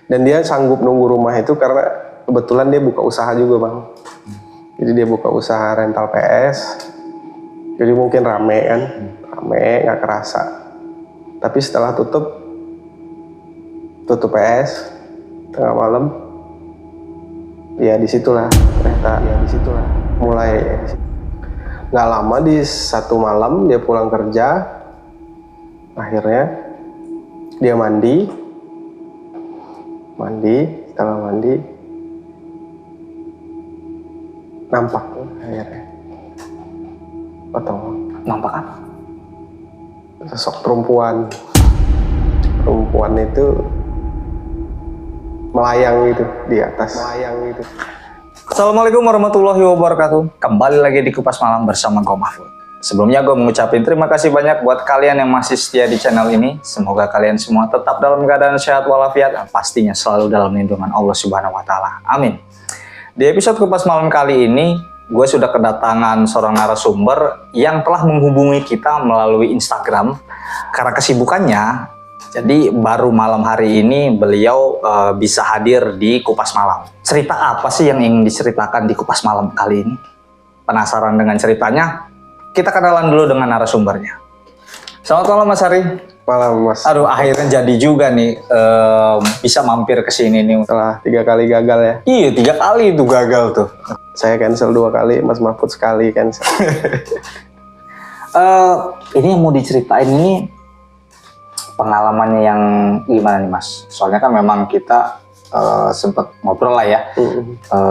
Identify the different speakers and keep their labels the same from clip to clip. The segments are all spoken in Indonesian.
Speaker 1: Dan dia sanggup nunggu rumah itu karena kebetulan dia buka usaha juga bang. Jadi dia buka usaha rental PS. Jadi mungkin rame kan, rame nggak kerasa. Tapi setelah tutup PS tengah malam, ya disitulah ternyata mulai. Nggak lama di satu malam dia pulang kerja, akhirnya dia mandi, setelah mandi nampak akhirnya
Speaker 2: Nampak apa?
Speaker 1: sosok perempuan itu melayang gitu di atas.
Speaker 2: Assalamualaikum warahmatullahi wabarakatuh. Kembali lagi di Kupas Malam bersama gue Mahfud. Sebelumnya gue mengucapkan terima kasih banyak buat kalian yang masih setia di channel ini. Semoga kalian semua tetap dalam keadaan sehat walafiat dan pastinya selalu dalam lindungan Allah Subhanahu wa Ta'ala. Amin. Di episode Kupas Malam kali ini, gue sudah kedatangan seorang narasumber yang telah menghubungi kita melalui Instagram karena kesibukannya. Jadi baru malam hari ini beliau bisa hadir di Kupas Malam. Cerita apa sih yang ingin diceritakan di Kupas Malam kali ini? Penasaran dengan ceritanya? Kita kenalan dulu dengan narasumbernya. Selamat malam Mas Hari.
Speaker 1: Malam Mas.
Speaker 2: Aduh, akhirnya jadi juga nih bisa mampir ke sini nih.
Speaker 1: Setelah 3 kali gagal ya.
Speaker 2: Iya, 3 kali itu gagal tuh.
Speaker 1: Saya cancel 2 kali, Mas Mahfud sekali cancel.
Speaker 2: Ini yang mau diceritain ini pengalamannya yang gimana nih Mas? Soalnya kan memang kita sempat ngobrol lah ya.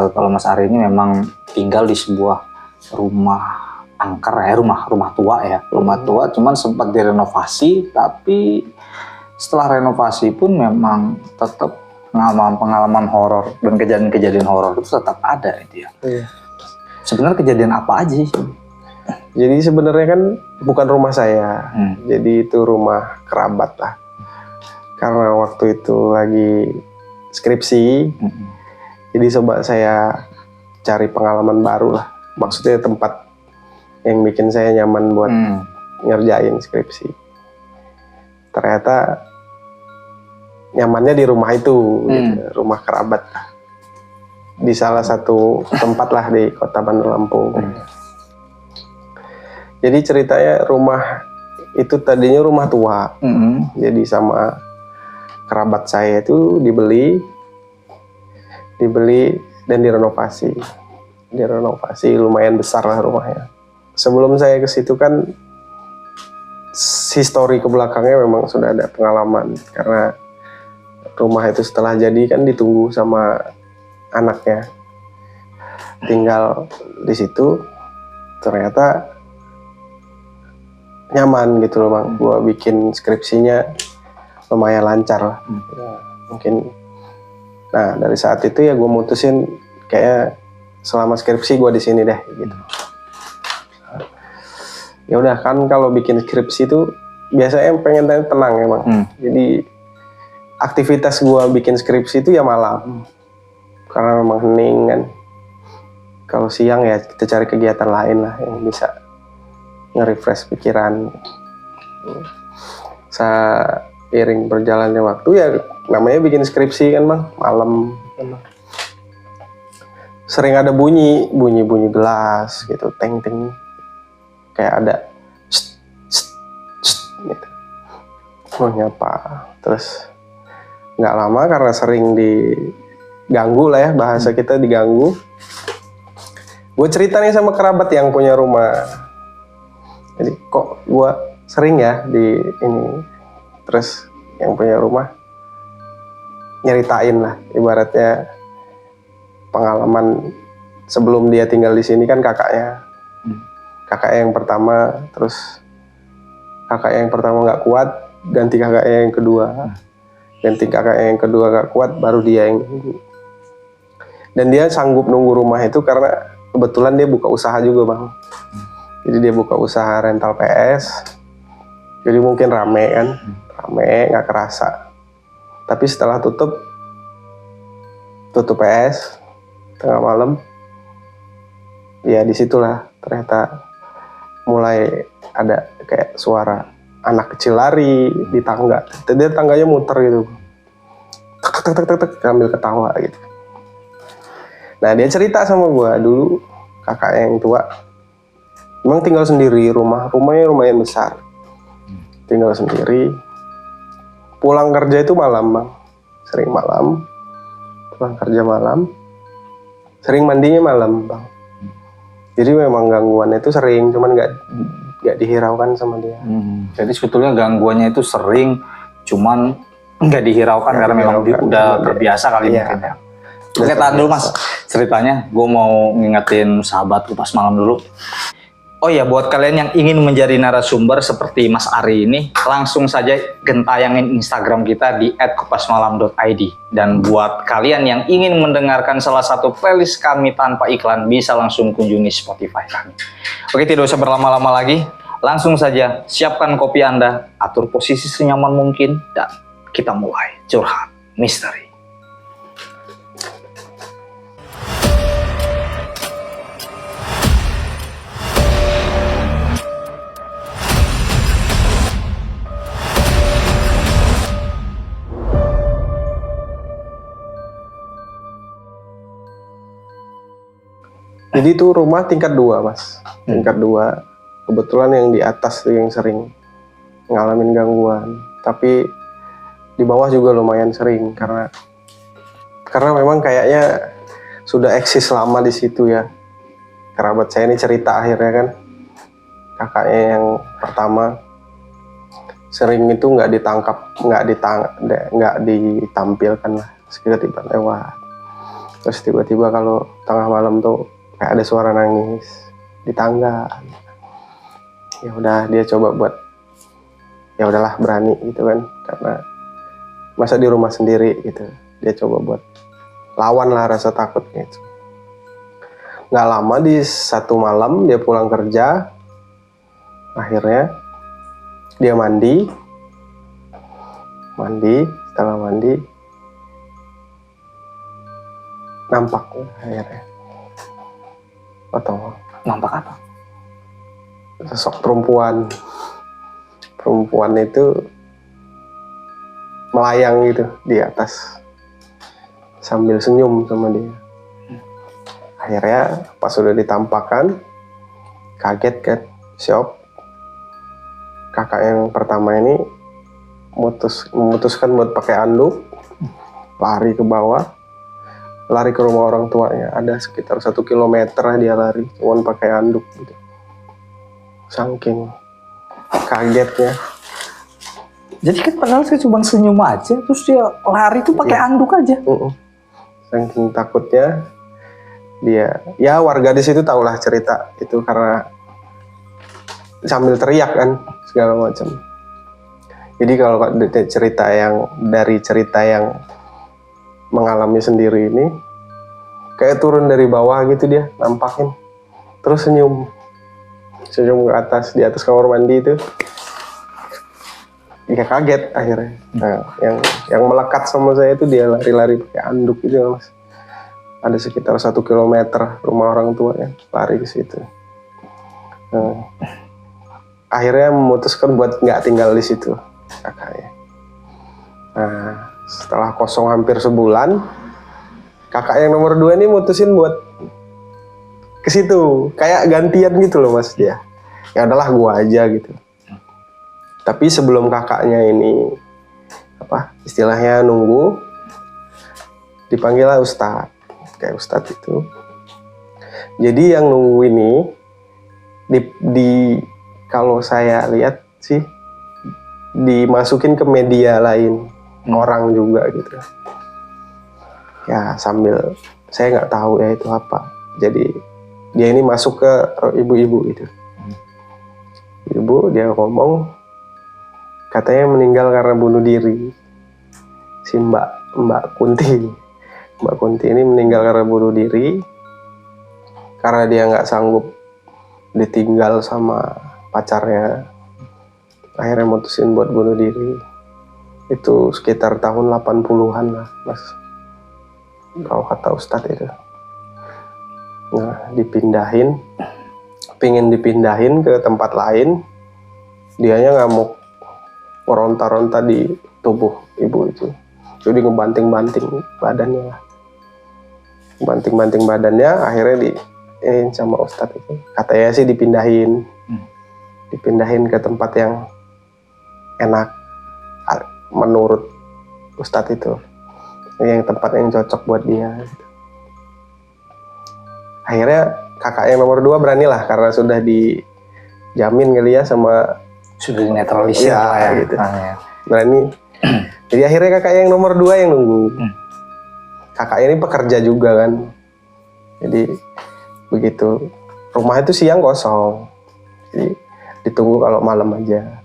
Speaker 2: Kalau Mas Ari ini memang tinggal di sebuah rumah angker ya, rumah tua ya, rumah tua. Cuman sempat direnovasi, tapi setelah renovasi pun memang tetap pengalaman horor dan kejadian-kejadian horor itu tetap ada itu ya. Sebenarnya kejadian apa aja sih?
Speaker 1: Jadi sebenarnya kan bukan rumah saya, jadi itu rumah kerabat lah. Karena waktu itu lagi skripsi, jadi coba saya cari pengalaman baru lah. Maksudnya tempat yang bikin saya nyaman buat ngerjain skripsi. Ternyata nyamannya di rumah itu, gitu, rumah kerabat lah. Di salah satu tempat lah di Kota Bandar Lampung. Jadi ceritanya rumah itu tadinya rumah tua, jadi sama kerabat saya itu dibeli dan direnovasi lumayan besar lah rumahnya. Sebelum saya ke situ kan histori ke belakangnya memang sudah ada pengalaman karena rumah itu setelah jadi kan ditunggu sama anaknya, tinggal di situ ternyata nyaman gitu loh bang. Gua bikin skripsinya lumayan lancar lah. Mungkin. Nah dari saat itu ya gue mutusin kayaknya selama skripsi gue di sini deh gitu. Ya udah kan kalau bikin skripsi itu biasanya pengen tenang emang. Jadi aktivitas gue bikin skripsi itu ya malam karena memang hening kan. Kalau siang ya kita cari kegiatan lain lah yang bisa nge-refresh pikiran. Seiring berjalannya waktu ya namanya bikin skripsi kan bang, malam sering ada bunyi gelas gitu, teng kayak ada gitu. Mau nyapa terus nggak lama karena sering diganggu lah ya, bahasa kita diganggu. Gue cerita nih sama kerabat yang punya rumah. Jadi kok gue sering ya di ini, terus yang punya rumah nyeritain lah ibaratnya pengalaman sebelum dia tinggal di sini kan kakaknya yang pertama, terus kakaknya yang pertama nggak kuat, ganti kakaknya yang kedua nggak kuat, baru dia yang, dan dia sanggup nunggu rumah itu karena kebetulan dia buka usaha juga bang. Jadi dia buka usaha rental PS, jadi mungkin rame nggak kerasa. Tapi setelah tutup PS tengah malam, ya disitulah ternyata mulai ada kayak suara anak kecil lari di tangga. Tadi tangganya muter gitu, tek sambil ketawa gitu. Nah dia cerita sama gue dulu, kakak yang tua memang tinggal sendiri, rumahnya lumayan besar, tinggal sendiri, pulang kerja itu malam bang, sering malam, pulang kerja malam, sering mandinya malam bang. Jadi memang gangguannya itu sering, cuman nggak dihiraukan sama dia.
Speaker 2: Jadi sebetulnya gangguannya itu sering, cuman nggak dihiraukan karena memang udah terbiasa kali mungkin ya. Oke, tahan dulu mas ceritanya, gue mau ngingetin sahabat Kupas Malam dulu. Oh ya, buat kalian yang ingin menjadi narasumber seperti Mas Ari ini, langsung saja gentayangin Instagram kita di @kupasmalam.id. Dan buat kalian yang ingin mendengarkan salah satu playlist kami tanpa iklan, bisa langsung kunjungi Spotify kami. Oke, tidak usah berlama-lama lagi, langsung saja siapkan kopi Anda, atur posisi senyaman mungkin, dan kita mulai curhat misteri.
Speaker 1: Jadi itu rumah tingkat 2 mas, tingkat 2. Kebetulan yang di atas tuh yang sering ngalamin gangguan, tapi di bawah juga lumayan sering karena memang kayaknya sudah eksis lama di situ ya. Kerabat saya ini cerita akhirnya kan, kakaknya yang pertama sering itu nggak ditampilkan lah, tiba-tiba lewat. Terus tiba-tiba kalau tengah malam tuh kayak ada suara nangis di tangga. Ya udah dia coba buat, ya udahlah berani gitu kan, karena masa di rumah sendiri gitu. Dia coba buat lawan lah rasa takutnya itu. Nggak lama di satu malam dia pulang kerja, akhirnya dia mandi. Setelah mandi nampak akhirnya. Atau
Speaker 2: Nampak apa?
Speaker 1: sosok perempuan itu melayang gitu di atas sambil senyum sama dia. Akhirnya pas sudah ditampakkan, kaget kan, shock. Kakak yang pertama ini memutuskan buat pakai anduk, lari ke bawah, lari ke rumah orang tuanya. Ada sekitar 1 kilometer dia lari, cuman pakai anduk gitu. Saking kagetnya.
Speaker 2: Jadi kan padahal saya cuma senyum aja, terus dia lari tuh pakai anduk aja.
Speaker 1: Saking takutnya dia, ya warga di situ tahulah cerita itu karena sambil teriak kan segala macam. Jadi kalau dari cerita yang mengalami sendiri ini, kayak turun dari bawah gitu dia nampakin, terus senyum ke atas, di atas kamar mandi itu. Dia kaget akhirnya. Nah, yang melekat sama saya itu dia lari-lari pakai anduk itu mas. Ada sekitar 1 kilometer rumah orang tuanya, lari ke situ. Nah, akhirnya memutuskan buat nggak tinggal di situ kakaknya. Nah, setelah kosong hampir sebulan, kakak yang nomor 2 ini mutusin buat ke situ, kayak gantian gitu loh mas dia. Ya udahlah gua aja gitu. Tapi sebelum kakaknya ini istilahnya nunggu, dipanggil lah ustadz, kayak ustadz itu. Jadi yang nunggu ini kalau saya lihat sih dimasukin ke media lain, orang juga gitu. Ya sambil saya nggak tahu ya itu apa. Jadi dia ini masuk ke ibu-ibu gitu. Ibu dia ngomong katanya meninggal karena bunuh diri. Si Mbak Kunti ini meninggal karena bunuh diri karena dia nggak sanggup ditinggal sama pacarnya. Akhirnya mutusin buat bunuh diri. Itu sekitar tahun 80-an lah mas, kalau kata ustadz itu. Nah pingin dipindahin ke tempat lain, dianya ngamuk, meronta-ronta di tubuh ibu itu. jadi ngebanting-banting badannya lah, banting-banting badannya, akhirnya ini sama Ustadz itu katanya sih dipindahin ke tempat yang enak menurut Ustadz itu, yang tempat yang cocok buat dia gitu. Akhirnya kakak yang nomor 2 beranilah karena sudah dijamin kali ya sama
Speaker 2: sudah dinetralisir
Speaker 1: ya,
Speaker 2: lah ya
Speaker 1: gitu.
Speaker 2: ya.
Speaker 1: Berani. Jadi akhirnya kakak yang nomor 2 yang nunggu. Kakak ini pekerja juga kan, jadi begitu rumah itu siang kosong, jadi ditunggu kalau malam aja.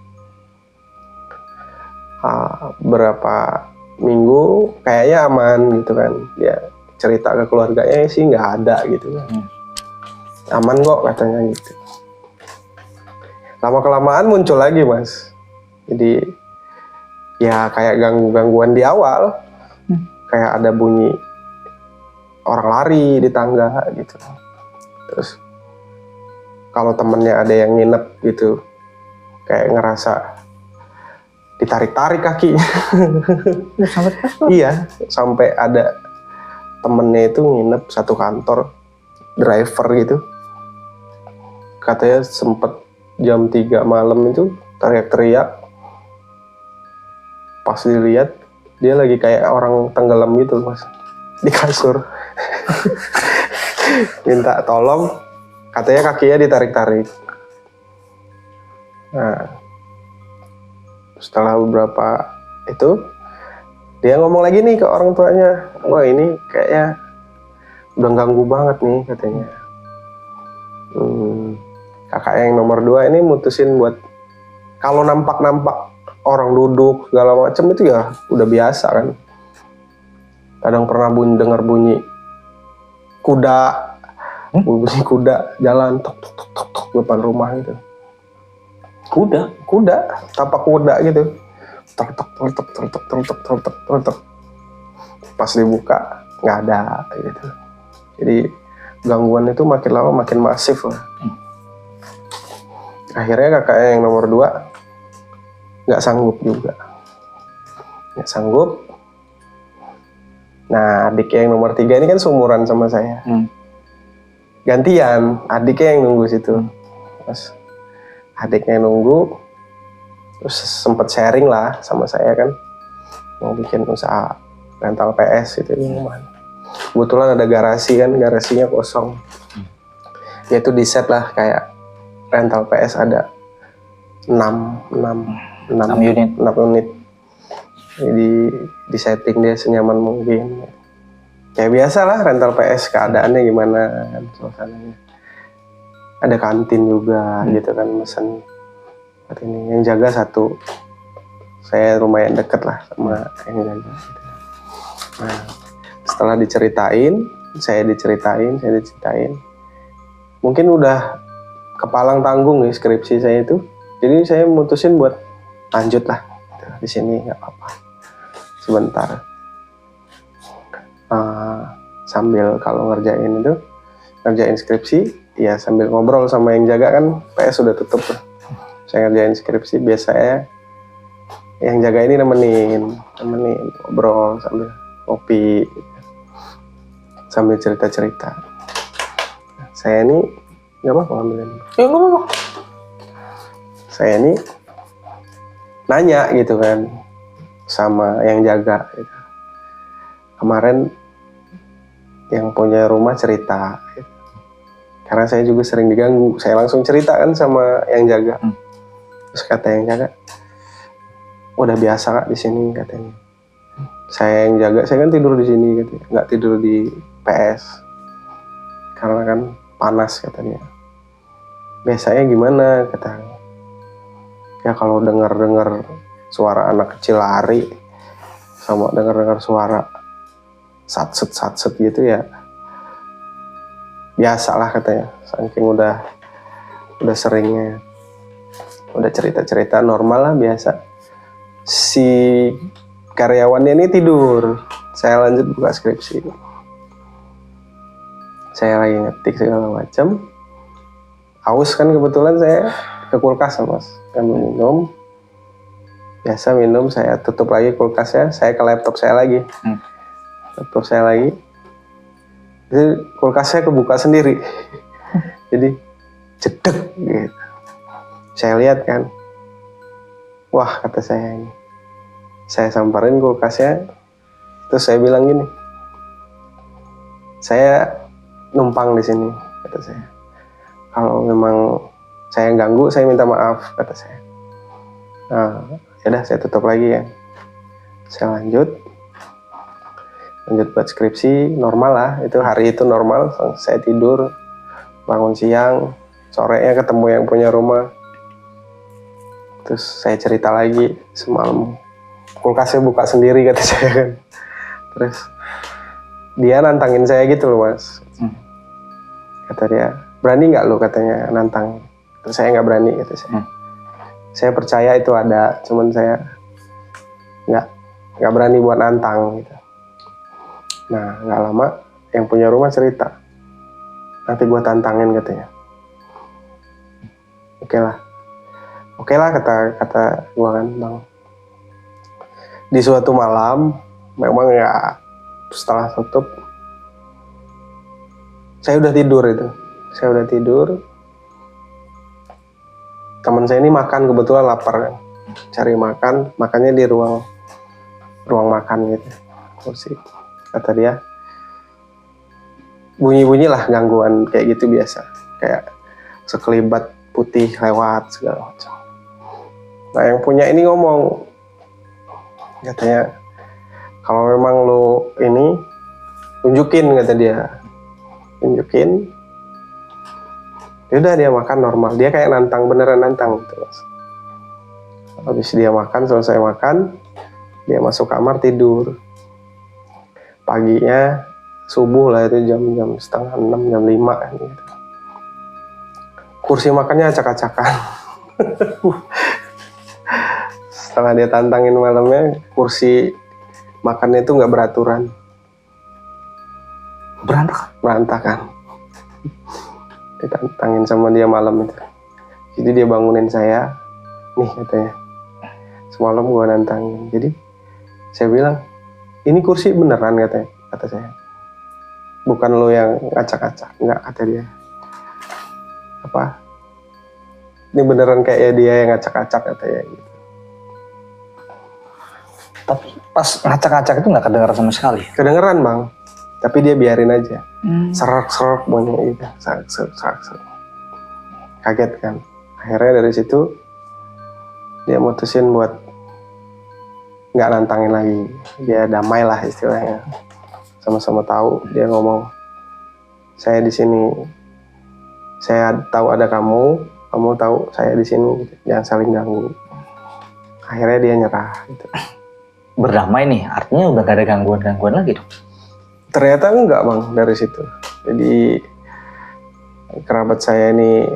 Speaker 1: Berapa minggu kayaknya aman gitu kan, dia cerita ke keluarganya sih nggak ada gitu kan, aman kok katanya gitu. Lama kelamaan muncul lagi mas, jadi ya kayak gangguan di awal, kayak ada bunyi orang lari di tangga gitu. Terus kalau temennya ada yang nginep gitu, kayak ngerasa ditarik-tarik kaki. Iya, sampai ada temennya itu nginep satu kantor, driver gitu. Katanya sempet jam 3 malam itu teriak-teriak. Pas dilihat dia lagi kayak orang tenggelam gitu mas, di kasur. Minta tolong, katanya kakinya ditarik-tarik. Nah, setelah beberapa itu dia ngomong lagi nih ke orang tuanya, wah ini kayaknya udah ganggu banget nih katanya. Kakak yang nomor 2 ini mutusin buat kalau nampak orang duduk segala macam itu ya udah biasa kan. Kadang pernah dengar bunyi kuda, bunyi kuda jalan tok tok tok tok tok depan rumah gitu. Kuda, tapak kuda gitu. Tok tok tok tok tok tok tok tok tok tok tok. Pas dibuka nggak ada gitu. Jadi gangguan itu makin lama makin masif lah. Akhirnya kakaknya yang nomor 2 nggak sanggup juga. Nggak sanggup. Nah adiknya yang nomor 3 ini kan seumuran sama saya. Gantian, adiknya yang nunggu situ. Terus adiknya yang nunggu, terus sempet sharing lah sama saya kan, mau bikin usaha rental PS gitu di rumah. Kebetulan ada garasi kan, garasinya kosong. Ya itu di set lah kayak rental PS ada 6 unit. Jadi di setting dia senyaman mungkin. Kayak biasa lah rental PS, keadaannya gimana kan suasananya. Ada kantin juga gitu kan, mesen ini yang jaga satu, saya lumayan deket lah sama yang jaga gitu. Nah setelah saya diceritain mungkin udah kepalang tanggung nih skripsi saya itu, jadi saya mutusin buat lanjut lah gitu. Di sini nggak apa-apa sebentar, sambil kalau ngerjain skripsi ya sambil ngobrol sama yang jaga kan, PS sudah tutup lah. Saya ngerjain skripsi, biasanya yang jaga ini nemenin ngobrol sambil kopi, sambil cerita-cerita. Saya ini nggak apa-apa ambilin. Ya nggak apa-apa. Saya ini nanya gitu kan sama yang jaga. Gitu. Kemarin yang punya rumah cerita. Gitu. Karena saya juga sering diganggu, saya langsung cerita kan sama yang jaga. Terus kata yang jaga, udah biasa kak di sini katanya. Saya yang jaga, saya kan tidur di sini katanya, nggak tidur di PS. Karena kan panas katanya. Biasanya gimana katanya? Ya kalau dengar suara anak kecil lari, sama dengar suara satset gitu ya. Biasa lah katanya, saking udah seringnya, udah cerita normal lah biasa. Si karyawannya ini tidur, saya lanjut buka skripsi. Saya lagi ngetik segala macam, haus kan kebetulan saya ke kulkas mas, ambil minum, Biasa minum, saya tutup lagi kulkasnya, saya ke laptop saya lagi. Laptop saya lagi. Jadi kulkasnya kebuka sendiri. Jadi jedek gitu. Saya lihat kan. Wah, kata saya ini. Saya samperin kulkasnya. Terus saya bilang gini. Saya numpang di sini, kata saya. Kalau memang saya ganggu, saya minta maaf, kata saya. Nah, yaudah saya tutup lagi ya. Saya lanjut buat skripsi, normal lah. Itu hari itu normal, saya tidur, bangun siang, sorenya ketemu yang punya rumah. Terus saya cerita lagi semalam. Kulkasnya buka sendiri, kata saya kan. Terus dia nantangin saya gitu loh, Mas. Kata dia, berani nggak lo, katanya, nantang. Terus saya nggak berani, kata saya. Saya percaya itu ada, cuman saya nggak berani buat nantang gitu. Nah, nggak lama yang punya rumah cerita, nanti gua tantangin, katanya. Oke lah kata gua kan, Bang. Di suatu malam, memang ya setelah tutup, saya udah tidur itu. Teman saya ini makan, kebetulan lapar kan, cari makan, makannya di ruang makan gitu, kursi. Kata dia, bunyi lah gangguan kayak gitu biasa, kayak sekelibat putih lewat segala macam. Nah, yang punya ini ngomong, katanya, kalau memang lo ini tunjukin, kata dia, tunjukin. Yaudah, dia makan normal, dia kayak beneran nantang gitu, Mas. Habis dia makan, selesai makan, dia masuk kamar tidur. Paginya subuh lah, itu jam 5:30, jam 5 gitu. Kursi makannya acak-acakan. Setelah dia tantangin malamnya, kursi makannya itu nggak beraturan, berantakan. Ditantangin sama dia malam itu. Jadi dia bangunin saya, nih, katanya, semalam gua nantangin. Jadi saya bilang, ini kursi beneran, kata saya. Bukan lo yang ngacak-ngacak, enggak, kata dia. Apa? Ini beneran kayak dia yang ngacak-ngacak, katanya gitu.
Speaker 2: Tapi pas ngacak-ngacak itu nggak kedengeran sama sekali?
Speaker 1: Kedengeran, Bang. Tapi dia biarin aja. Serak-serak banyak gitu. Serak. Kaget kan. Akhirnya dari situ dia mutusin buat nggak nantangin lagi. Dia damai lah istilahnya. Sama-sama tahu. Dia ngomong, saya di sini, saya tahu ada kamu tahu saya di sini. Jangan saling ganggu. Akhirnya dia nyerah. Gitu.
Speaker 2: Berdamai nih, artinya udah gak ada gangguan lagi dong?
Speaker 1: Ternyata enggak, Bang, dari situ. Jadi kerabat saya ini,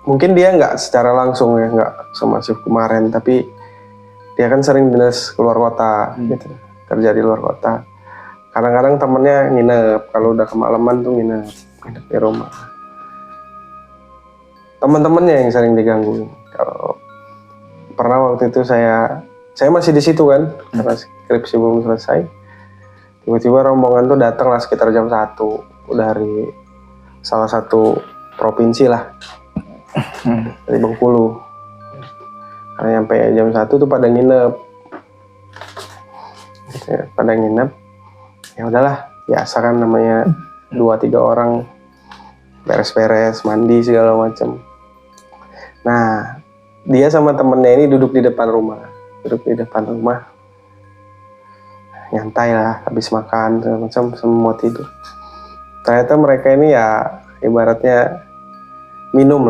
Speaker 1: mungkin dia nggak secara langsung ya, nggak semasif kemarin, tapi dia kan sering dinas keluar kota gitu, kerja di luar kota. Kadang-kadang temennya nginep, kalau udah kemalaman tuh nginep di rumah. Teman-temannya yang sering digangguin. Kalau pernah waktu itu saya masih di situ kan, karena skripsi belum selesai. Tiba-tiba rombongan tuh datang lah sekitar jam 1 dari salah satu provinsi lah, dari Bengkulu. Karena nyampe jam 1 tuh pada nginep. Ya udahlah, biasa kan namanya 2-3 orang beres-beres, mandi segala macam. Nah, dia sama temennya ini duduk di depan rumah. Nyantai lah, habis makan segala macam, semua tidur. Ternyata mereka ini ya ibaratnya minum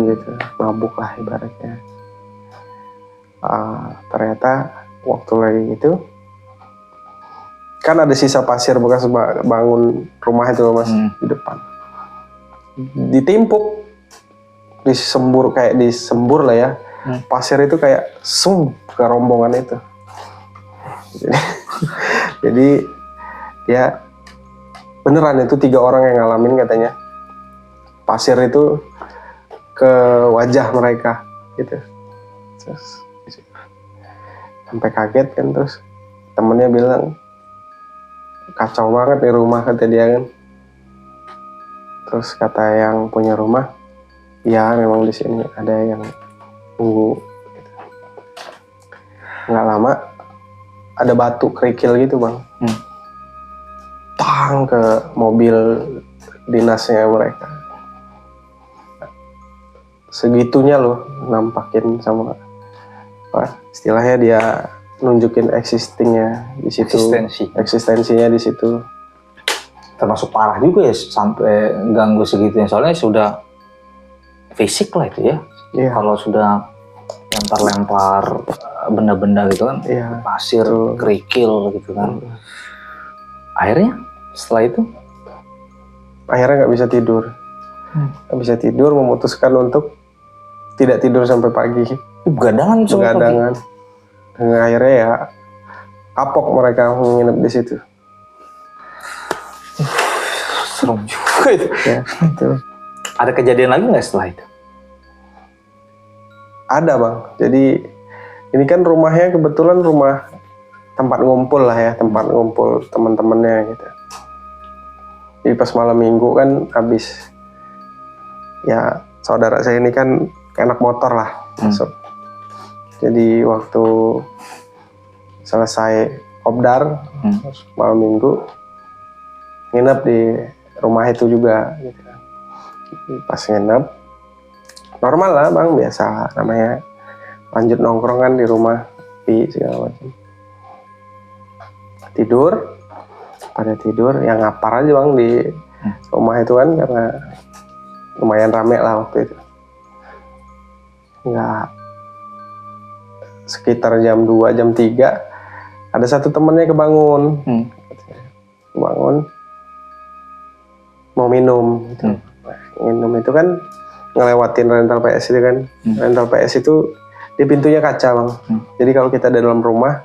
Speaker 1: gitu, mabuk lah ibaratnya. Ternyata waktu lagi itu kan ada sisa pasir bekas bangun rumah itu loh, Mas, di depan. Ditimpuk, disembur lah ya. Pasir itu kayak ke rombongan itu. Jadi ya beneran itu 3 orang yang ngalamin katanya. Pasir itu ke wajah mereka gitu. Terus sampai kaget kan, terus temennya bilang kacau banget nih rumah, kata dia kan. Terus kata yang punya rumah, ya memang di sini ada yang nunggu. Gitu. Nggak lama ada batu kerikil gitu bang, tang ke mobil dinasnya mereka. Segitunya loh nampakin sama istilahnya dia nunjukin eksistensinya di situ.
Speaker 2: Termasuk parah juga ya sampai ganggu segitunya, soalnya sudah fisik lah itu ya.
Speaker 1: Iya.
Speaker 2: Kalau sudah lempar benda-benda gitu kan,
Speaker 1: Iya,
Speaker 2: pasir,
Speaker 1: betul.
Speaker 2: kerikil gitu kan. Akhirnya setelah itu
Speaker 1: Akhirnya nggak bisa tidur. Nggak bisa tidur, memutuskan untuk tidak tidur sampai pagi.
Speaker 2: begadangan sampai pagi.
Speaker 1: Begadangan. Dan akhirnya ya kapok mereka menginap di situ.
Speaker 2: Serem juga itu.
Speaker 1: Ya, itu.
Speaker 2: Ada kejadian lagi nggak setelah itu?
Speaker 1: Ada bang. Jadi ini kan rumahnya kebetulan rumah tempat ngumpul lah ya, tempat ngumpul teman-temannya gitu. Jadi pas malam minggu kan habis, ya saudara saya ini kan kayak anak motor lah masuk. Jadi waktu selesai kopdar malam minggu nginep di rumah itu juga gitu. Pas nginep normal lah bang, biasa namanya lanjut nongkrong kan di rumah segala macam. Pada tidur yang ngapar aja bang di rumah itu kan, karena lumayan rame lah waktu itu. Nggak, sekitar jam 2, jam 3 ada satu temennya kebangun. Kebangun mau minum gitu. Minum itu kan ngelewatin rental PS itu kan. Rental PS itu di pintunya kaca bang. Jadi kalau kita ada dalam rumah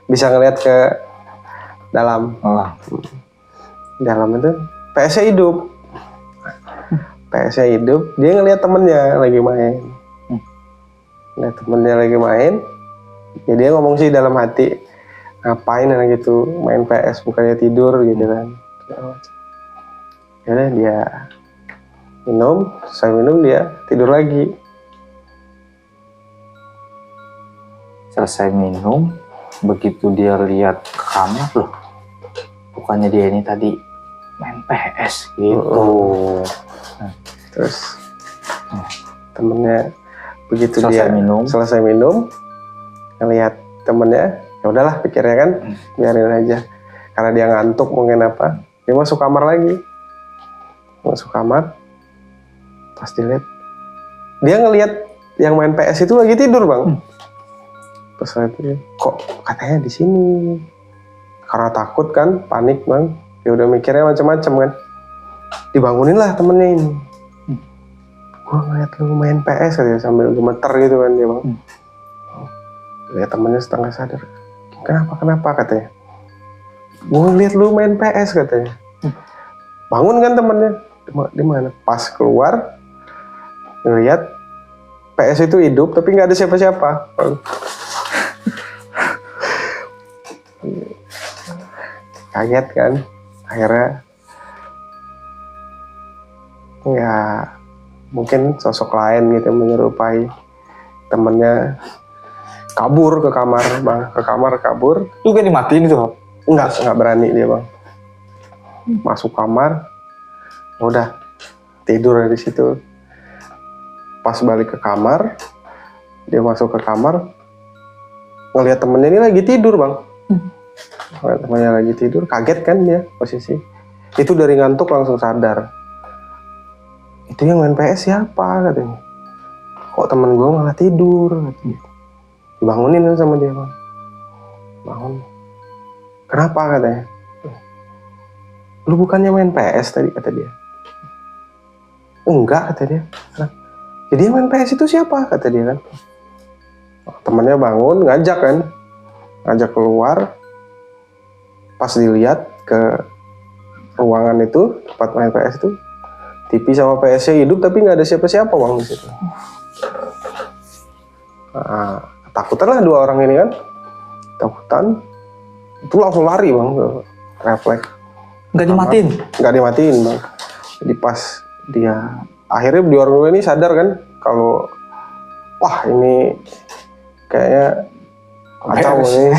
Speaker 1: bisa ngelihat ke dalam. Dalam itu PS-nya hidup. PS-nya hidup, dia ngelihat temennya lagi main. Lihat temennya lagi main, ya dia ngomong sih dalam hati, ngapain anak gitu main PS bukannya tidur gitu kan. Ya udah dia minum, saya minum, dia tidur lagi.
Speaker 2: Selesai minum, begitu dia lihat ke kamar, loh bukannya dia ini tadi main PS gitu.
Speaker 1: Terus temennya begitu selesai minum ngelihat temennya, ya udahlah pikirnya kan, biarin aja karena dia ngantuk mungkin apa, dia masuk kamar lagi. Masuk kamar, pas dilihat dia ngelihat yang main PS itu lagi tidur bang. Terus lagi kok katanya di sini, karena takut kan, panik bang, dia udah mikirnya macam-macam kan. Dibangunin lah temennya ini, gua ngeliat lu main PS katanya sambil gemeter gitu kan dia bang. Lihat temennya setengah sadar, kenapa katanya, gua ngeliat lu main PS katanya. Bangun kan temennya, di mana? Pas keluar ngeliat PS itu hidup tapi nggak ada siapa-siapa. Kaget kan, akhirnya ya mungkin sosok lain gitu menyerupai temennya, kabur ke kamar bang, kabur.
Speaker 2: Juga dimatiin itu?
Speaker 1: Enggak berani dia bang. Masuk kamar, udah tidur di situ. Pas balik ke kamar, dia masuk ke kamar, ngelihat temennya ini lagi tidur bang. Temennya lagi tidur, kaget kan dia posisi. Itu dari ngantuk langsung sadar. Itu yang main PS siapa katanya. Kok temen gue malah tidur katanya. Dibangunin sama dia bang. Bangun. Kenapa katanya. Lu bukannya main PS tadi kata dia. Enggak kata dia. Jadi yang main PS itu siapa kata dia kan. Temennya bangun ngajak kan. Ngajak keluar. Pas dilihat ke ruangan itu tempat main PS itu, TV sama PS-nya hidup tapi nggak ada siapa-siapa bang di situ. Nah, ketakutan lah dua orang ini kan, ketakutan, itu langsung lari bang, refleks.
Speaker 2: Nggak dimatiin?
Speaker 1: Nggak dimatiin bang. Jadi pas dia akhirnya di orang ini sadar kan kalau wah ini kayaknya kacau ini,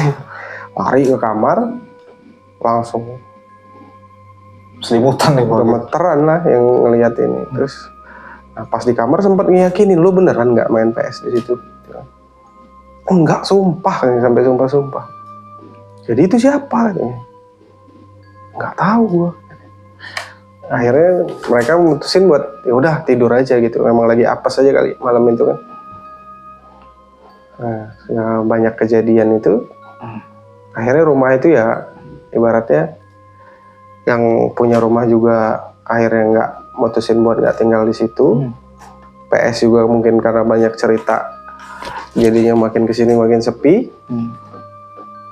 Speaker 1: lari ke kamar langsung
Speaker 2: selimutan nih,
Speaker 1: gemeteran lah yang ngelihat ini. Terus nah, pas di kamar sempat ngeyakinin lu beneran nggak main PS di situ? Oh, enggak, sumpah, sampai sumpah. Jadi itu siapa? Nggak tahu gua. Akhirnya mereka memutusin buat ya udah tidur aja gitu. Memang lagi apes aja kali malam itu kan. Nah, ya banyak kejadian itu. Akhirnya rumah itu ya ibaratnya yang punya rumah juga akhirnya nggak mutusin buat nggak tinggal di situ. PS juga mungkin karena banyak cerita jadinya makin kesini makin sepi.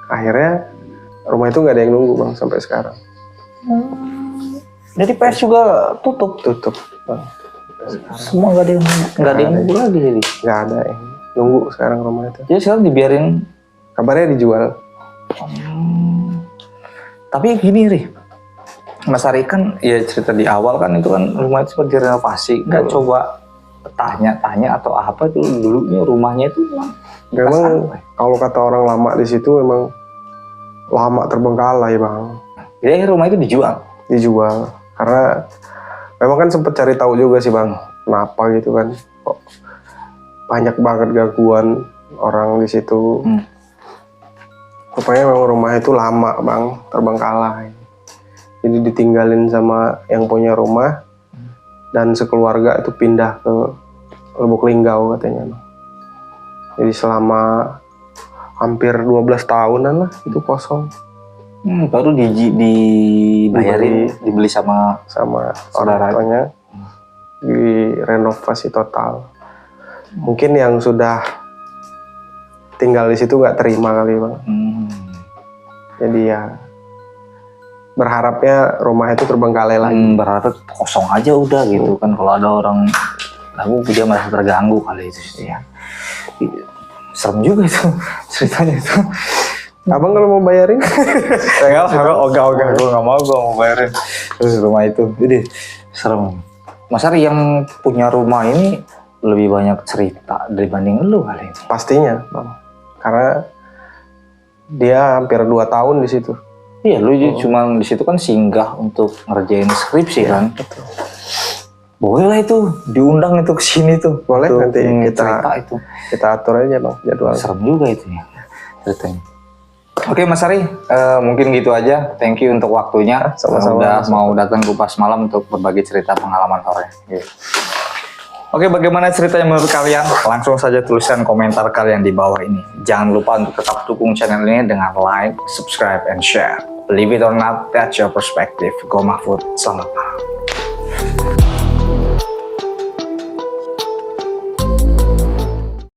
Speaker 1: Akhirnya rumah itu nggak ada yang nunggu bang sampai sekarang.
Speaker 2: Jadi PS juga tutup
Speaker 1: bang.
Speaker 2: Semua nggak ada yang nunggu lagi jadi.
Speaker 1: Nggak ada yang nunggu sekarang rumah itu.
Speaker 2: Jadi sekarang dibiarin.
Speaker 1: Kabarnya dijual.
Speaker 2: Tapi gini Ri, Mas Ari kan ya cerita di awal kan itu kan rumah itu sempat direnovasi. Nggak coba tanya atau apa itu dulunya rumahnya itu
Speaker 1: memang kalau kata orang lama di situ memang lama terbengkalai bang.
Speaker 2: Jadi rumah itu dijual karena memang kan sempat cari tahu juga sih bang kenapa gitu kan kok banyak banget gangguan orang di situ. Rupanya memang rumah itu lama bang terbengkalai. Jadi ditinggalin sama yang punya rumah dan sekeluarga itu pindah ke Lubuk Linggau katanya bang. Jadi selama hampir 12 tahunan lah itu kosong. Baru dibayarin, dibeli sama
Speaker 1: orang tuanya, direnovasi total. Mungkin yang sudah tinggal di situ nggak terima kali bang. Jadi ya berharapnya rumah itu terbengkalai lagi.
Speaker 2: Berharap kosong aja udah gitu kan. Kalau ada orang lalu dia merasa terganggu kali itu ya. Serem juga itu ceritanya itu.
Speaker 1: Abang kalau mau bayarin?
Speaker 2: Ogah, gue nggak mau, gue mau bayarin. Terus rumah itu, jadi serem. Mas Ari yang punya rumah ini lebih banyak cerita dibanding lu kali ini.
Speaker 1: Pastinya, bang. Karena dia hampir 2 tahun di situ.
Speaker 2: Iya, lu cuma di situ kan singgah untuk ngerjain skripsi kan.
Speaker 1: Betul.
Speaker 2: Boleh lah itu diundang itu ke sini tuh.
Speaker 1: Boleh
Speaker 2: tuh,
Speaker 1: nanti kita atur aja bang jadwal.
Speaker 2: Serem juga itu ya ceritanya. Oke Mas Ari, mungkin gitu aja. Thank you untuk waktunya. Sudah mau datang ke Kupas Malam untuk berbagi cerita pengalaman horor. Oke, bagaimana ceritanya menurut kalian? Langsung saja tuliskan komentar kalian di bawah ini. Jangan lupa untuk tetap dukung channel ini dengan like, subscribe, and share. Believe it or not, that's your perspective. Go Mahfud, selamat malam.